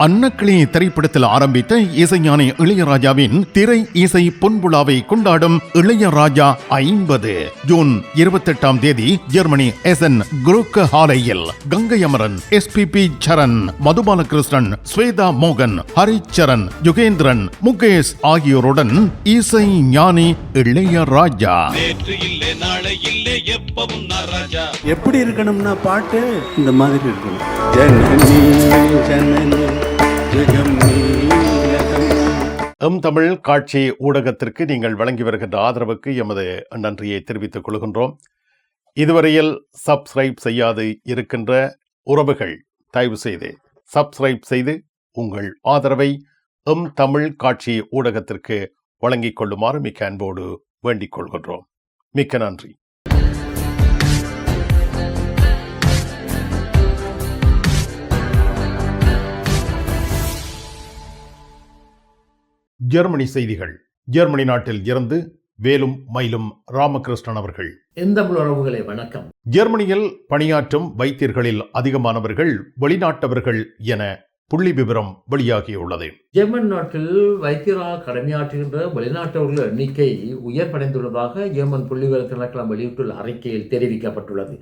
அன்னக்கிளி திரைப்படத்தில் ஆரம்பித்த இசைஞானி இளையராஜாவின் திரை இசை பொன்விழாவை கொண்டாடும் இளையராஜா 50 ஜூன் 28ஆம் தேதி ஜெர்மனி எசன் குரூக்க ஹாலையில் கங்கை அமரன், SPP சரண், மதுபாலகிருஷ்ணன், ஸ்வேதா மோகன், ஹரிச்சரன், யுகேந்திரன், முகேஷ் ஆகியோருடன் இசை ஞானி இளையராஜா. எப்படி இருக்கணும்னா பாட்டு இந்த மாதிரி இருக்கணும். தமிழ் காட்சி ஊடகத்திற்கு நீங்கள் வழங்கி வருகின்ற ஆதரவுக்கு எமது நன்றியை தெரிவித்துக் கொள்கின்றோம். இதுவரையில் சப்ஸ்கிரைப் செய்யாது இருக்கின்ற உறவுகள் தயவு செய்து சப்ஸ்கிரைப் செய்து உங்கள் ஆதரவை தமிழ் காட்சி ஊடகத்திற்கு வழங்கிக் கொள்ளுமாறு மிக்க அன்போடு வேண்டிக் கொள்கின்றோம். மிக்க நன்றி. ஜெர்மனி செய்திகள். ஜெர்மனி நாட்டில் இருந்து வேலும் மயிலும் ராமகிருஷ்ணன் அவர்கள். எந்தமிழ் உறவுகளே வணக்கம். ஜெர்மனியில் பணியாற்றும் வைத்தியர்களில் அதிகமானவர்கள் வெளிநாட்டவர்கள் என புள்ளி விவரம் வெளியாகியுள்ளது. ஜெர்மன் நாட்டில் வைத்தியராக கடமையாற்றுகின்ற வெளிநாட்டவர்கள் எண்ணிக்கை உயர்வடைந்துள்ளதாக ஜெர்மன் புள்ளிவிவர திணைக்களம் வெளியிட்டுள்ள அறிக்கையில் தெரிவிக்கப்பட்டுள்ளது.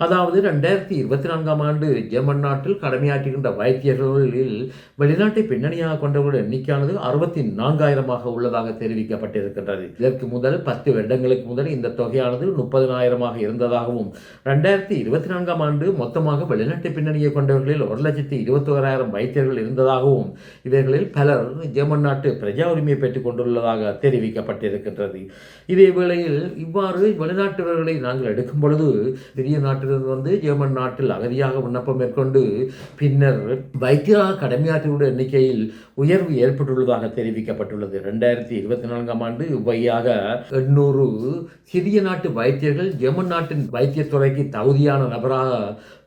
அதாவது 2024ஆம் ஆண்டு ஜெர்மன் நாட்டில் கடமையாற்றுகின்ற வைத்தியர்களில் வெளிநாட்டை பின்னணியாக கொண்டவர்கள் எண்ணிக்கையானது 64,000 உள்ளதாக தெரிவிக்கப்பட்டிருக்கின்றது. இதற்கு முதல் 10 வருடங்களுக்கு முதல் இந்த தொகையானது 30,000 இருந்ததாகவும் 2024ஆம் ஆண்டு மொத்தமாக வெளிநாட்டு பின்னணியை கொண்டவர்களில் 1,21,000 வைத்தியர்கள் இருந்ததாகவும் இவர்களில் பலர் ஜெர்மன் நாட்டு பிரஜா உரிமையை பெற்றுக் கொண்டுள்ளதாக தெரிவிக்கப்பட்டிருக்கின்றது. இதே வேளையில் இவ்வாறு வெளிநாட்டவர்களை நாங்கள் எடுக்கும் பொழுது சிறிய நாட்டிலிருந்து வந்து ஜெர்மன் நாட்டில் அகதியாக விண்ணப்பம் மேற்கொண்டு பின்னர் வைத்தியராக கடமையாற்றியுள்ள எண்ணிக்கையில் உயர்வு ஏற்பட்டுள்ளதாக தெரிவிக்கப்பட்டுள்ளது. 2024ஆம் ஆண்டு இவ்வையாக 800 சிறிய நாட்டு வைத்தியர்கள் ஜெர்மன் நாட்டின் வைத்தியத்துறைக்கு தகுதியான நபராக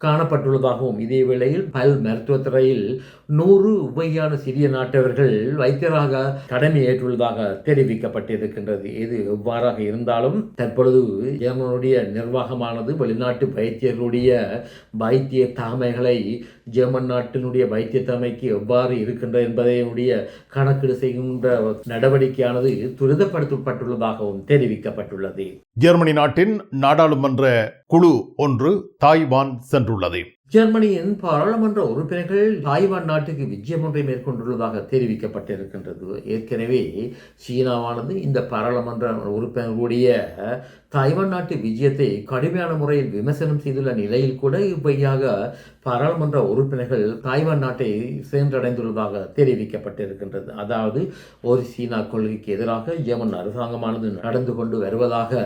காணப்பட்டுள்ளதாகவும் இதே வேளையில் பல் மருத்துவத்துறையில் 100 உபையான சிறிய நாட்டவர்கள் வைத்தியராக கடமை ஏற்றுள்ளதாக தெரிவிக்கப்பட்டிருக்கின்றது. இது எவ்வாறாக இருந்தாலும் தற்பொழுது ஜெர்மனுடைய நிர்வாகமானது வெளிநாட்டு வைத்தியர்களுடைய வைத்திய தலைமைகளை ஜெர்மன் நாட்டினுடைய வைத்திய தலைமைக்கு எவ்வாறு இருக்கின்றது என்பதையுடைய கணக்கீடு செய்கின்ற நடவடிக்கையானது துரிதப்படுத்தப்பட்டுள்ளதாகவும் தெரிவிக்கப்பட்டுள்ளது. ஜெர்மனி நாட்டின் நாடாளுமன்ற குழு ஒன்று தாய்வான் சென்றுள்ளது. ஜெர்மனியின் பாராளுமன்ற உறுப்பினர்கள் தாய்வான் நாட்டுக்கு விஜயம் ஒன்றை மேற்கொண்டுள்ளதாக தெரிவிக்கப்பட்டிருக்கின்றது. ஏற்கனவே சீனாவானது இந்த பாராளுமன்ற உறுப்பினர்களுடைய தாய்வான் நாட்டு விஜயத்தை கடுமையான முறையில் விமர்சனம் செய்துள்ள நிலையில் கூட இவ்வையாக பாராளுமன்ற உறுப்பினர்கள் தாய்வான் நாட்டை சென்றடைந்துள்ளதாக தெரிவிக்கப்பட்டிருக்கின்றது. அதாவது ஒரு சீனா கொள்கைக்கு எதிராக ஜெர்மன் அரசாங்கமானது நடந்து கொண்டு வருவதாக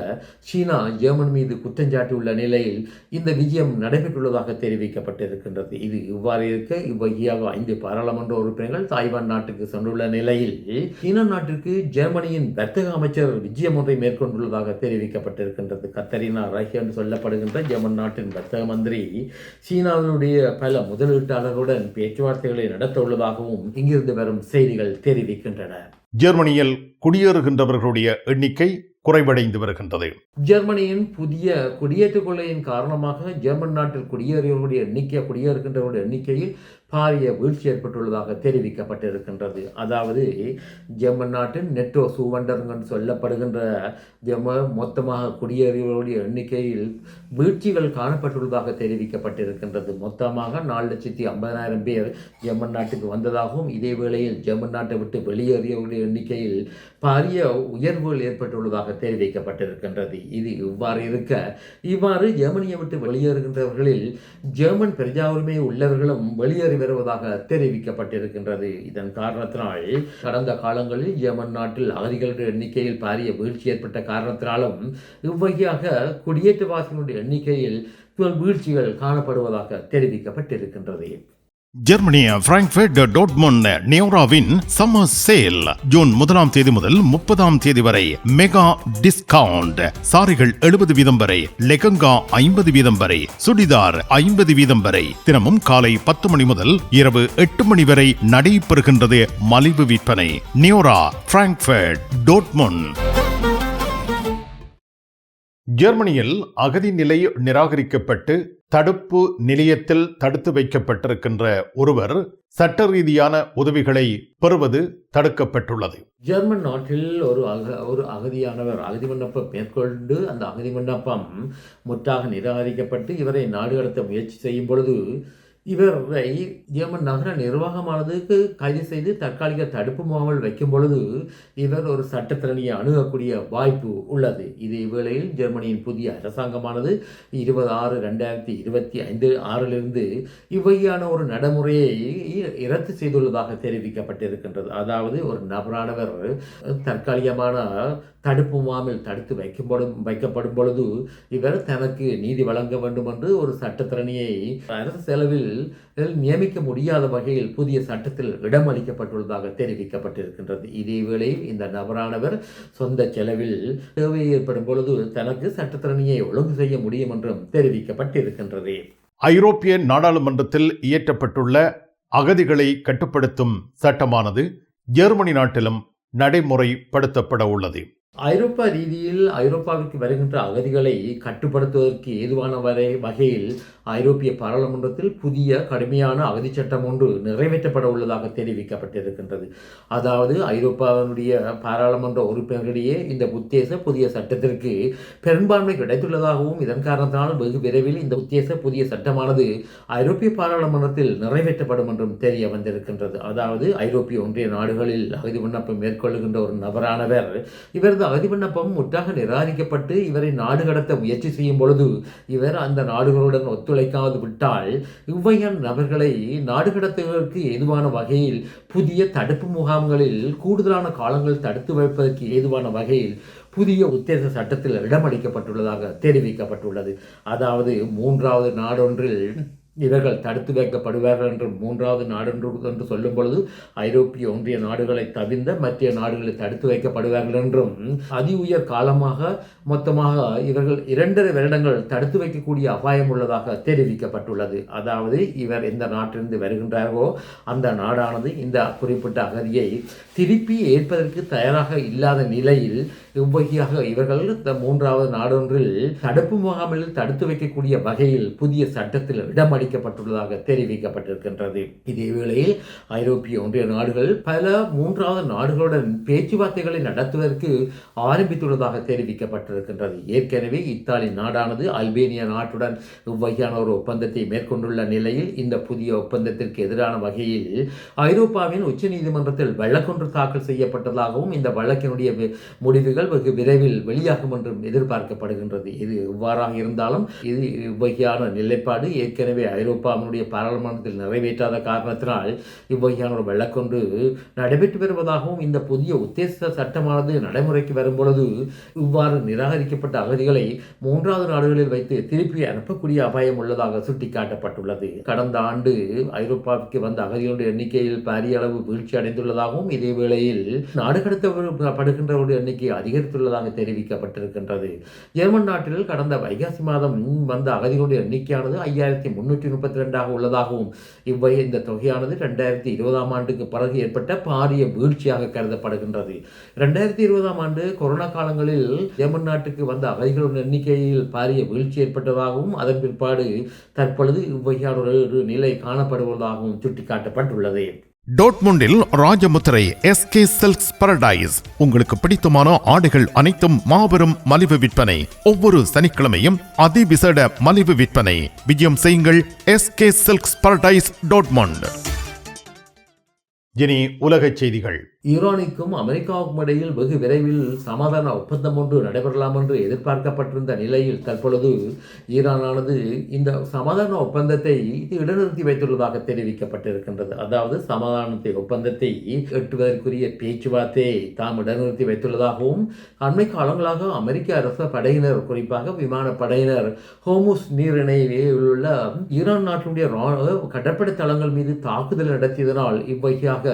சீனா ஜெர்மன் மீது குற்றஞ்சாட்டியுள்ள நிலையில் இந்த விஜயம் நடைபெற்றுள்ளதாக தெரிவிக்கப்பட்டிருக்கின்றது. இது இவ்வாறு இருக்க இவ்வகையாக 5 பாராளுமன்ற உறுப்பினர்கள் தாய்வான் நாட்டுக்கு சென்றுள்ள நிலையில் சீனா நாட்டிற்கு ஜெர்மனியின் வர்த்தக அமைச்சர் விஜயம் ஒன்றை மேற்கொண்டுள்ளதாக தெரிவிக்கப்பட்டிருக்கின்றது. கத்தரினா ரைஹ் என்று சொல்லப்படுகின்ற ஜெர்மன் நாட்டின் வர்த்தக மந்திரி சீனாவினுடைய பல முதலீட்டாளர்களுடன் பேச்சுவார்த்தைகளை நடத்த உள்ளதாகவும் இங்கிருந்து வரும் செய்திகள் தெரிவிக்கின்றன. ஜெர்மனியில் குடியேறுகின்றவர்களுடைய எண்ணிக்கை குறைவடைந்து வருகின்றது. ஜெர்மனியின் புதிய குடியேற்ற கொள்கையின் காரணமாக ஜெர்மன் நாட்டில் குடியேறுகின்றவருடைய எண்ணிக்கையில் பாரிய வீழ்ச்சி ஏற்பட்டுள்ளதாக தெரிவிக்கப்பட்டிருக்கின்றது. அதாவது ஜெர்மன் நாட்டின் நெட்டோ சூவண்டர்கள் சொல்லப்படுகின்ற மொத்தமாக குடியேறியவர்களுடைய எண்ணிக்கையில் வீழ்ச்சிகள் காணப்பட்டுள்ளதாக தெரிவிக்கப்பட்டிருக்கின்றது. மொத்தமாக 4,50,000 பேர் ஜெர்மன் நாட்டுக்கு வந்ததாகவும் இதே வேளையில் ஜெர்மன் நாட்டை விட்டு வெளியேறியவர்களுடைய எண்ணிக்கையில் பாரிய உயர்வுகள் ஏற்பட்டுள்ளதாக தெரிவிக்கப்பட்டிருக்கின்றது. இது இவ்வாறு இருக்க இவ்வாறு ஜெர்மனியை விட்டு வெளியேறுகின்றவர்களில் ஜெர்மன் பிரஜா உரிமை உள்ளவர்களும் வெளியேறி வருவதாக தெரிவிக்கப்பட்டிருக்கின்றது. இதன் காரணத்தினால் கடந்த காலங்களில் ஜெர்மன் நாட்டில் அகதிகளுடைய எண்ணிக்கையில் பாரிய வீழ்ச்சி ஏற்பட்ட காரணத்தினாலும் இவ்வகையாக குடியேற்றவாசிகளுடைய எண்ணிக்கையில் வீழ்ச்சிகள் காணப்படுவதாக தெரிவிக்கப்பட்டிருக்கின்றது. ஜெர்மனி பிராங்க்ஃபர்ட் டோர்ட்முண்ட் நியோராவின் சம்மர் சேல் ஜூன் 1ஆம் தேதி முதல் 30ஆம் தேதி வரை மெகா டிஸ்கவுண்ட். சாரிகள் 70% வரை, லெகங்கா 50% வரை, சுடிதார் 50% வரை. தினமும் காலை 10 மணி முதல் இரவு 8 மணி வரை நடைபெறுகின்றது மலிவு விற்பனை. நியோரா பிராங்க்ஃபர்ட் டோர்ட்முண்ட். ஜெர்மனியில் அகதி நிலை நிராகரிக்கப்பட்டு தடுப்பு நிலையத்தில் தடுத்து வைக்கப்பட்டிருக்கின்ற ஒருவர் சட்ட ரீதியான உதவிகளை பெறுவது தடுக்கப்பட்டுள்ளது. ஜெர்மன் நாட்டில் ஒரு அகதியானவர் அகதி விண்ணப்பம் மேற்கொண்டு அந்த அகதி விண்ணப்பம் முற்றாக நிராகரிக்கப்பட்டு இவரை நாடு கடத்த முயற்சி செய்யும் பொழுது இவரை ஜெர்மன் நகர நிர்வாகமானதுக்கு கைது செய்து தற்காலிக தடுப்பு முகாமில் வைக்கும் பொழுது இவர் ஒரு சட்டத்திறனியை அணுகக்கூடிய வாய்ப்பு உள்ளது. இதே வேளையில் ஜெர்மனியின் புதிய அரசாங்கமானது 26/2025 இவ்வகையான ஒரு நடைமுறையை ரத்து செய்துள்ளதாக தெரிவிக்கப்பட்டிருக்கின்றது. அதாவது ஒரு நபரானவர் தற்காலிகமான தடுப்பு முகாமில் தடுத்து வைக்கப்படும் பொழுது இவர் தனக்கு நீதி வழங்க வேண்டும் என்று ஒரு சட்டத்திறனியை அரசு செலவில் நியமிக்க முடியாத வகையில் புதிய சட்டத்தில் இடமளிக்கப்பட்டுள்ளதாக தெரிவிக்கப்பட்டிருக்கின்றது. இதேவேளையில் இந்த நபரானவர் சொந்த செலவில் தேவை ஏற்படும் பொழுது தனக்கு சட்டத்திறனியை ஒழுங்கு செய்ய முடியும் என்றும் தெரிவிக்கப்பட்டிருக்கின்றது. ஐரோப்பிய நாடாளுமன்றத்தில் இயற்றப்பட்டுள்ள அகதிகளை கட்டுப்படுத்தும் சட்டமானது ஜெர்மனி நாட்டிலும் நடைமுறைப்படுத்தப்பட உள்ளது. ஐரோப்பா ரீதியில் ஐரோப்பாவிற்கு வருகின்ற அகதிகளை கட்டுப்படுத்துவதற்கு ஏதுவான வகையில் ஐரோப்பிய பாராளுமன்றத்தில் புதிய கடுமையான அகதி சட்டம் ஒன்று நிறைவேற்றப்பட உள்ளதாக தெரிவிக்கப்பட்டிருக்கின்றது. அதாவது ஐரோப்பாவினுடைய பாராளுமன்ற உறுப்பினர்களிடையே இந்த உத்தேச புதிய சட்டத்திற்கு பெரும்பான்மை கிடைத்துள்ளதாகவும் இதன் காரணத்தினால் வெகு விரைவில் இந்த உத்தேச புதிய சட்டமானது ஐரோப்பிய பாராளுமன்றத்தில் நிறைவேற்றப்படும் என்றும் தெரிய வந்திருக்கின்றது. அதாவது ஐரோப்பிய ஒன்றிய நாடுகளில் அகதி விண்ணப்பம் மேற்கொள்ளுகின்ற ஒரு நபரானவர் இவரது அகதி விண்ணப்பம் முற்றாக நிராகரிக்கப்பட்டு இவரை நாடு கடத்த முயற்சி செய்யும் பொழுது இவர் அந்த நாடுகளுடன் ஒத்துழைக்காது விட்டால் இவ்வகையான நபர்களை நாடு கடத்துவதற்கு ஏதுவான வகையில் புதிய தடுப்பு முகாம்களில் கூடுதலான காலங்கள் தடுத்து வைப்பதற்கு ஏதுவான வகையில் புதிய உத்தேச சட்டத்தில் இடமளிக்கப்பட்டுள்ளதாக தெரிவிக்கப்பட்டுள்ளது. அதாவது மூன்றாவது நாடொன்றில் இவர்கள் தடுத்து வைக்கப்படுவார்கள் என்று மூன்றாவது நாடொன்று என்று சொல்லும் பொழுது ஐரோப்பிய ஒன்றிய நாடுகளை தவிர்ந்த மற்ற நாடுகளில் தடுத்து வைக்கப்படுவார்கள் என்றும் அதி உயர் காலமாக மொத்தமாக இவர்கள் 2.5 வருடங்கள் தடுத்து வைக்கக்கூடிய அபாயம் உள்ளதாக தெரிவிக்கப்பட்டுள்ளது. அதாவது இவர் எந்த நாட்டிலிருந்து வருகின்றாரோ அந்த நாடானது இந்த குறிப்பிட்ட அகதியை திருப்பி ஏற்பதற்கு தயாராக இல்லாத நிலையில் இவ்வகையாக இவர்கள் மூன்றாவது நாடொன்றில் தடுப்பு முகாமில் தடுத்து வைக்கக்கூடிய வகையில் புதிய சட்டத்தில் இடமளிக்கப்பட்டுள்ளதாக தெரிவிக்கப்பட்டிருக்கின்றது. இதேவேளையில் ஐரோப்பிய ஒன்றிய நாடுகள் பல மூன்றாவது நாடுகளுடன் பேச்சுவார்த்தைகளை நடத்துவதற்கு ஆரம்பித்துள்ளதாக தெரிவிக்கப்பட்டிருக்கின்றது. ஏற்கனவே இத்தாலி நாடானது அல்பேனியா நாட்டுடன் இவ்வகையான ஒரு ஒப்பந்தத்தை மேற்கொண்டுள்ள நிலையில் இந்த புதிய ஒப்பந்தத்திற்கு எதிரான வகையில் ஐரோப்பாவின் உச்ச நீதிமன்றத்தில் வழக்கொன்று தாக்கல் செய்யப்பட்டதாகவும் இந்த வழக்கினுடைய முடிவுகள் வெகு விரைவில் வெளியாகும் என்றும் எதிர்பார்க்கப்படுகின்றது. இது எவ்வாறாக இருந்தாலும் இது இவ்வகையான நிலைப்பாடு ஏற்கனவே ஐரோப்பாவினுடைய பாராளுமன்றத்தில் நிறைவேற்றாத காரணத்தினால் இவ்வகையான ஒரு வழக்கொன்று நடைபெற்று வருவதாகவும் இந்த புதிய உத்தேச சட்டமானது நடைமுறைக்கு வரும்பொழுது இவ்வாறு நிராகரிக்கப்பட்ட அகதிகளை மூன்றாவது நாடுகளில் வைத்து திருப்பி அனுப்பக்கூடிய அபாயம் உள்ளதாக சுட்டிக்காட்டப்பட்டுள்ளது. கடந்த ஆண்டு ஐரோப்பாவுக்கு வந்த அகதிகளுடைய எண்ணிக்கையில் பாரிய அளவு வீழ்ச்சி அடைந்துள்ளதாகவும் இதே வேளையில் நாடு கடத்தப்படுகின்றவருடைய எண்ணிக்கை அதிகரித்துள்ளதாக தெரிவிக்கப்பட்டிருக்கின்றது. ஜெர்மன் நாட்டில் கடந்த வைகாசி மாதம் வந்த அகதிகளுடைய எண்ணிக்கையானது 5332 உள்ளதாகவும் இந்த தொகையானது 2020 ஆண்டுக்கு பிறகு ஏற்பட்ட பாரிய வீழ்ச்சியாக கருதப்படுகின்றது. 2020 ஆண்டு கொரோனா காலங்களில் ஜெர்மன் நாட்டுக்கு வந்த அகதிகளுடைய எண்ணிக்கையில் பாரிய வீழ்ச்சி ஏற்பட்டதாகவும் அதன் பிற்பாடு தற்பொழுது இவ்வகையான ஒரு நிலை காணப்படுவதாகவும் சுட்டிக்காட்டப்பட்டுள்ளது. டோட்முண்டில் ராஜமுத்திரை எஸ்கே சில்க்ஸ் பாரடைஸ் உங்களுக்கு பிடித்தமான ஆடைகள் அனைத்தும் மாபெரும் மலிவு விற்பனை. ஒவ்வொரு சனிக்கிழமையும் அதிவிசேட மலிவு விற்பனை. விஜயம் செய்யுங்கள் எஸ்கே சில்க்ஸ் பாரடைஸ் டோட்முண்ட். இனி உலகச் செய்திகள். ஈரானுக்கும் அமெரிக்காவுக்கும் இடையில் வெகு விரைவில் சமாதான ஒப்பந்தம் ஒன்று நடைபெறலாம் என்று எதிர்பார்க்கப்பட்டிருந்த நிலையில் தற்பொழுது ஈரானானது இந்த சமாதான ஒப்பந்தத்தை இடைநிறுத்தி வைத்துள்ளதாக தெரிவிக்கப்பட்டிருக்கின்றது. அதாவது சமாதான ஒப்பந்தத்தை எட்டுவதற்குரிய பேச்சுவார்த்தையை தாம் இடைநிறுத்தி வைத்துள்ளதாகவும் அண்மை காலங்களாக அமெரிக்க அரச படையினர் குறிப்பாக விமானப்படையினர் ஹோமுஸ் நீரிணையில் உள்ள ஈரான் நாட்டினுடைய கடற்படை தளங்கள் மீது தாக்குதல் நடத்தியதனால் இவ்வகையாக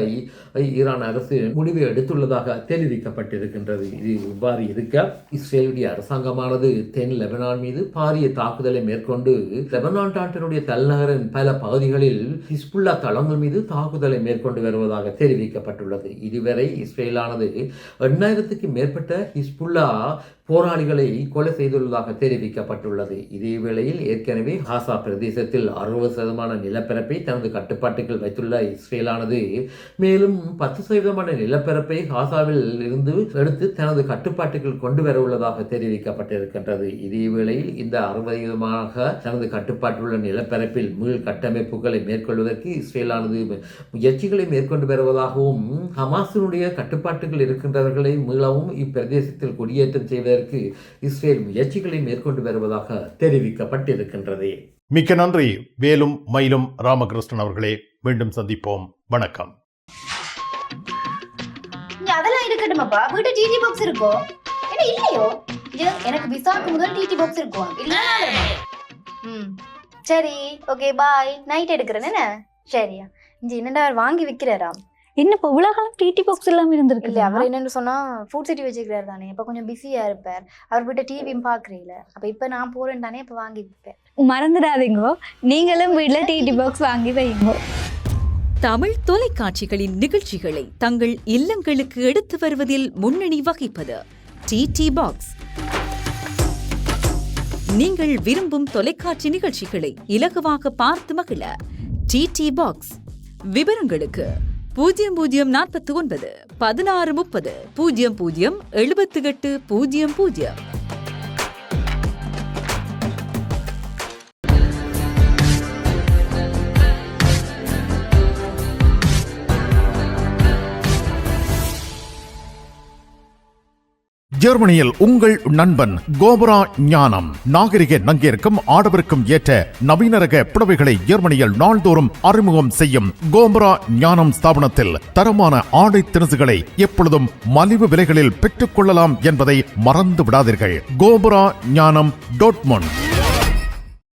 ஈரான் அரசு முடிவை எடுத்துள்ளதாக தெரிவிக்கப்பட்டிருக்கின்றது. இது இவ்வாறு இருக்க இஸ்ரேலுடைய அரசாங்கமானது தென் லெபனான் மீது பாரிய தாக்குதலை மேற்கொண்டு லெபனான் நாட்டினுடைய தலைநகரின் பல பகுதிகளில் ஹிஸ்புல்லா தளங்கள் மீது தாக்குதலை மேற்கொண்டு வருவதாக தெரிவிக்கப்பட்டுள்ளது. இதுவரை இஸ்ரேலானது 8000க்கு மேற்பட்ட ஹிஸ்புல்லா போராளிகளை கொலை செய்துள்ளதாக தெரிவிக்கப்பட்டுள்ளது. இதே வேளையில் ஏற்கனவே காசா பிரதேசத்தில் 60% நிலப்பரப்பை தனது கட்டுப்பாட்டுக்குள் வைத்துள்ள இஸ்ரேலானது மேலும் 10% நிலப்பரப்பை காசாவில் இருந்து எடுத்து தனது கட்டுப்பாட்டுக்குள் கொண்டு வர உள்ளதாக தெரிவிக்கப்பட்டிருக்கின்றது. இதே வேளையில் இந்த 60% தனது கட்டுப்பாட்டுள்ள நிலப்பரப்பில் மீள் கட்டமைப்புகளை மேற்கொள்வதற்கு இஸ்ரேலானது முயற்சிகளை மேற்கொண்டு வருவதாகவும் ஹமாஸினுடைய கட்டுப்பாட்டுகள் இருக்கின்றவர்களை மீளவும் இப்பிரதேசத்தில் குடியேற்றம் செய்வதற்கு இஸ்ரேல் முயற்சிகளை மேற்கொண்டு வருவதாக தெரிவிக்கப்பட்டிருக்கின்றது. மிக்க நன்றி வேலும் மயிலும் ராமகிருஷ்ணன் அவர்களே. மீண்டும் சந்திப்போம். வணக்கம். அதெல்லாம் இருக்கட்டுமாப்பா, வீட்டு டிடி பாக்ஸ் இருக்கோ என்ன இல்லையோ? எனக்கு விசாக்கு முதல் டிடி பாக்ஸ் இருக்கும் இல்ல? சரி, ஓகே, பாய். நைட் எடுக்கிறேன் என்ன? சரியா இஞ்சி என்னடா வாங்கி விற்கிறாராம். என்ன இப்போ உலகம் டிடி பாக்ஸ் எல்லாம் இருந்திருக்கு? இல்லை, அவர் என்னன்னு சொன்னா ஃபுட் சிட்டி வச்சுக்கிறாரு தானே, இப்போ கொஞ்சம் பிஸியா இருப்பார். அவர் வீட்டை டிவியும் பார்க்குறீங்கள, அப்போ இப்போ நான் போறேன் தானே, இப்போ வாங்கி விற்பேன். மறந்துடாதீங்கோ, நீங்களும் வீட்டில் டிடி பாக்ஸ் வாங்கி வைங்க. தமிழ் தொலைக்காட்சிகளின் நிகழ்ச்சிகளை தங்கள் இல்லங்களுக்கு எடுத்து வருவதில் முன்னணி வகிப்பது டிடி பாக்ஸ். நீங்கள் விரும்பும் தொலைக்காட்சி நிகழ்ச்சிகளை இலகுவாக பார்த்து மகிழ டிடி பாக்ஸ். விவரங்களுக்கு 0049 1630 00 78 00. ஜெர்மனியில் உங்கள் நண்பன் கோபரா ஞானம். நாகரிக நங்கிற்கும் ஆடவருக்கும் ஏற்ற நவீன ரக புடவைகளை ஜெர்மனியில் நாள்தோறும் அறிமுகம் செய்யும் கோபரா ஞானம் ஸ்தாபனத்தில் தரமான ஆடை திணுசுகளை எப்பொழுதும் மலிவு விலைகளில் பெற்றுக் கொள்ளலாம் என்பதை மறந்து விடாதீர்கள். கோபரா ஞானம் டாட்மண்ட்.